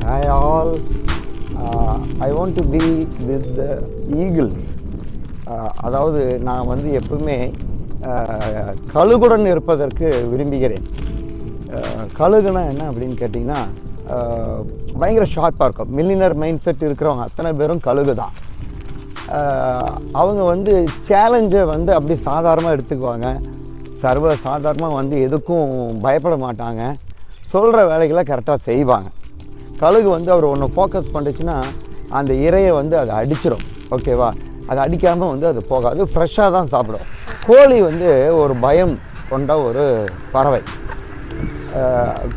Hi all. I want to be with the eagles. அதாவது நான் வந்து எப்பவுமே கழுகுடன் இருப்பதற்கு விரும்புகிறேன். கழுகுனா என்ன அப்படின்னு கேட்டிங்கன்னா, பயங்கர ஷார்ப்பாக இருக்கும். மில்லினர் மைண்ட் செட் இருக்கிறவங்க அத்தனை பேரும் கழுகு தான். அவங்க வந்து சேலஞ்சை வந்து அப்படி சாதாரணமாக எடுத்துக்குவாங்க. சர்வ சாதாரணமாக வந்து எதுக்கும் பயப்பட மாட்டாங்க. சொல்கிற வேலைகளை கரெக்டாக செய்வாங்க. கழுகு வந்து அவர் ஒன்று ஃபோக்கஸ் பண்ணிச்சுன்னா அந்த இரையை வந்து அதை அடிச்சிடும். ஓகேவா? அதை அடிக்காமல் வந்து அது போகாது, ஃப்ரெஷ்ஷாக தான் சாப்பிடும். கோழி வந்து ஒரு பயம் கொண்ட ஒரு பறவை.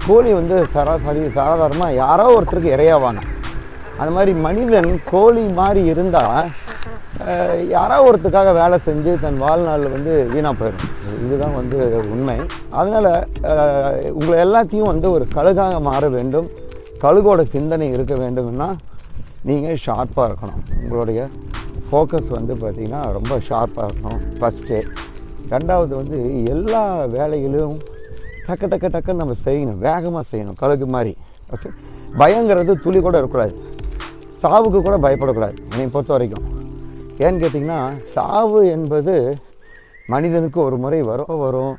கோழி வந்து சாதாரணமாக யாரோ ஒருத்தருக்கு இரையாவாங்க. அந்த மாதிரி மனிதன் கோழி மாதிரி இருந்தால் யாரோ ஒருத்தருக்காக வேலை செஞ்சு தன் வாழ்நாளில் வந்து வீணாக போயிடும். இதுதான் வந்து உண்மை. அதனால் உங்களை எல்லாத்தையும் வந்து ஒரு கழுகாக மாற வேண்டும், கழுகோட சிந்தனை இருக்க வேண்டும்னா நீங்கள் ஷார்ப்பாக இருக்கணும். உங்களுடைய ஃபோக்கஸ் வந்து பார்த்திங்கன்னா ரொம்ப ஷார்ப்பாக இருக்கணும் ஃபஸ்ட்டு. ரெண்டாவது வந்து எல்லா வேலைகளையும் டக்குன்னு நம்ம செய்யணும், வேகமாக செய்யணும், கழுகு மாதிரி. ஓகே, பயங்கிறது துளி கூட இருக்கக்கூடாது. சாவுக்கு கூட பயப்படக்கூடாது என்னை பொறுத்த வரைக்கும். ஏன்னு கேட்டிங்கன்னா, சாவு என்பது மனிதனுக்கு ஒரு முறை வரும்,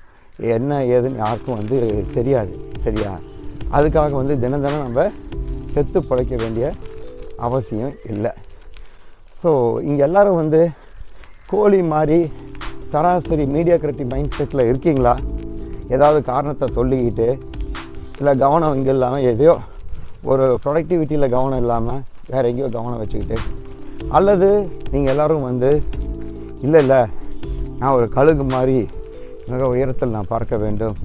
என்ன ஏதுன்னு யாருக்கும் வந்து தெரியாது. சரியா? அதுக்காக வந்து தினம் நம்ம செத்து பிழைக்க வேண்டிய அவசியம் இல்லை. ஸோ இங்கே எல்லோரும் வந்து கோழி மாதிரி சராசரி மீடியாக்ரிட்டி மைண்ட் செட்டில் இருக்கீங்களா? ஏதாவது காரணத்தை சொல்லிக்கிட்டு, இல்லை கவனம் இங்கே இல்லாமல் எதையோ ஒரு ப்ரொடக்டிவிட்டியில் கவனம் இல்லாமல் வேறு எங்கேயோ கவனம் வச்சுக்கிட்டு, அல்லது நீங்கள் எல்லோரும் வந்து இல்லை நான் ஒரு கழுகு மாதிரி மிக உயரத்தில் நான் பார்க்க வேண்டும்,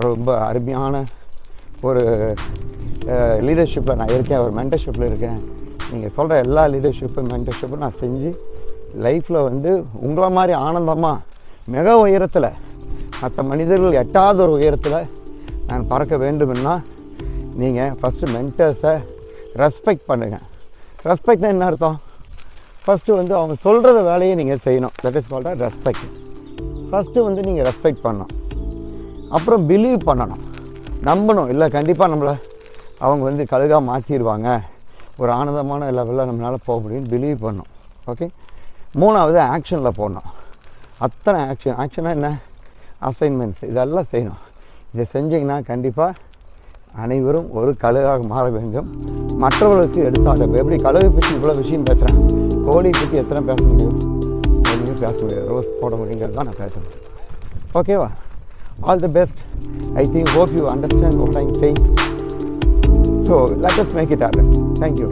ரொம்ப அருமையான ஒரு லீடர்ஷிப்பில் நான் இருக்கேன், ஒரு மென்டர்ஷிப்பில் இருக்கேன், நீங்கள் சொல்கிற எல்லா லீடர்ஷிப்பும் மென்டர்ஷிப்பும் நான் செஞ்சு லைஃப்பில் வந்து உங்களை மாதிரி ஆனந்தமாக மிக உயரத்தில், மற்ற மனிதர்கள் எட்டாவது ஒரு உயரத்தில் நான் பறக்க வேண்டும்னா நீங்கள் ஃபஸ்ட்டு மென்டர்ஸை ரெஸ்பெக்ட் பண்ணுங்கள். ரெஸ்பெக்ட்னா என்ன அர்த்தம்? ஃபஸ்ட்டு வந்து அவங்க சொல்கிற வேலையை நீங்கள் செய்யணும். That is called respect. First வந்து நீங்கள் ரெஸ்பெக்ட் பண்ணணும். அப்புறம் பிலீவ் பண்ணணும், நம்பணும். இல்லை கண்டிப்பாக நம்மளை அவங்க வந்து கழுகாக மாற்றிடுவாங்க, ஒரு ஆனந்தமான லெவலில் நம்மளால் போக முடியும்னு பிலீவ் பண்ணணும். ஓகே. மூணாவது ஆக்ஷனில் போடணும். அத்தனை ஆக்ஷனாக என்ன? அசைன்மெண்ட்ஸ் இதெல்லாம் செய்யணும். இதை செஞ்சிங்கன்னா கண்டிப்பாக அனைவரும் ஒரு கழுகாக மாற வேண்டும். மற்றவர்களுக்கு எடுத்தாங்க. எப்படி கழுகை பற்றி இவ்வளோ விஷயம் பேசுகிறேன், கோழி பற்றி எத்தனை பேச முடியும்? ஒன்றுமே பேச முடியாது. ரோஸ் போட முடியுங்கிறது தான் நான் பேச முடியும். ஓகேவா? All the best. I think, hope you understand what I'm saying. So let us make it happen. Thank you.